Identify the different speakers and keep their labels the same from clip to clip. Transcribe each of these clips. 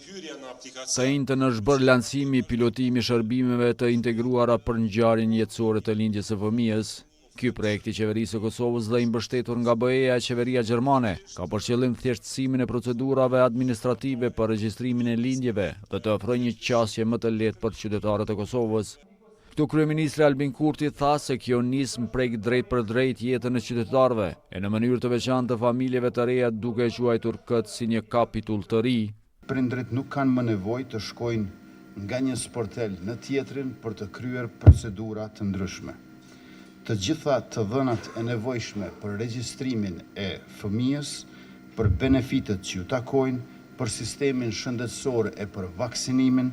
Speaker 1: Të njëjtën është bërë lancimi pilotimi shërbimeve të integruara për ngjarjen jetësore të lindjes së fëmijës. Ky projekt i qeverisë së Kosovës dhe i mbështetur nga BE-ja e qeveria gjermane ka për qëllim thjeshtësimin e procedurave administrative për regjistrimin e lindjeve dhe të ofrojë një qasje më të lehtë për qytetarët e Kosovës. Këtu kryeministri Albin Kurti tha se kjo nismë prek drejt për drejt jetën e qytetarëve e në mënyrë të veçantë të familjeve të reja duke quajtur këtë si një kapitull të ri.
Speaker 2: Prindrit nuk kanë më nevojë të shkojnë nga një sportel në tjetrin për të kryer procedura të ndryshme. Të gjitha të dhënat e nevojshme për regjistrimin e fëmijës, për benefitet që ju takojnë, për sistemin shëndetësor e për vaksinimin,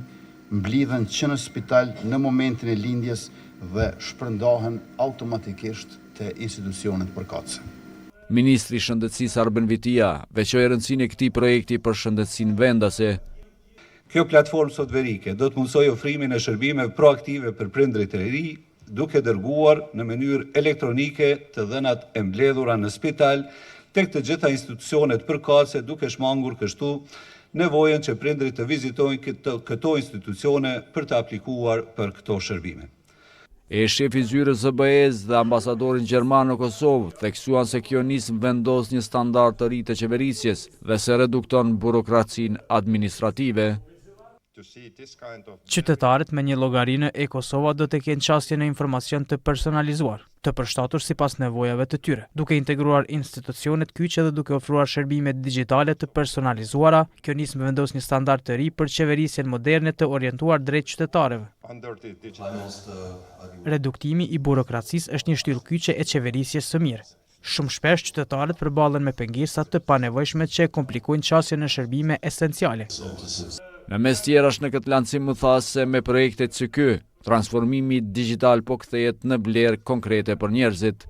Speaker 2: mblidhen që në spital në momentin e lindjes dhe shpërndahen automatikisht te institucionet përkatëse.
Speaker 1: Ministri i Shëndetësisë Arben Vitia veçoi rëndësinë e këtij projekti për shëndetësinë vendase.
Speaker 3: Kjo platformë sotverike do të mundsojë ofrimin e shërbimeve proaktive për prindërit e ri, duke dërguar në mënyrë elektronike të dhënat e mbledhura në spital tek të gjitha institucionet përkatëse, duke shmangur kështu nevojën që prindërit të vizitojnë këto institucione për të aplikuar për këto shërbime.
Speaker 1: Shefi i zyrës së BE-s dhe ambasadorin gjerman në Kosovë theksuan se kjo nismë vendos një standard të ri të qeverisjes dhe se redukton burokracinë administrative.
Speaker 4: Qytetarët me një llogarinë e-Kosova do të kenë qasje në informacion të personalizuar, të përshtatur sipas nevojave të tyre, duke integruar institucionet kyçe dhe duke ofruar shërbime digjitale të personalizuara. Kjo nismë vendos një standard të ri për qeverisjen moderne të orientuar drejt qytetarëve. Reduktimi i burokracisë është një shtyllë kyçe e qeverisjes së mirë. Shumë shpesh qytetarët përballen me pengesat të panevojshme që komplikojnë qasjen në shërbime esenciale.
Speaker 1: Në mes tjerash në këtë lancim më tha se me projektet si ky, transformimi digital po kthehet në vlerë konkrete për njerëzit.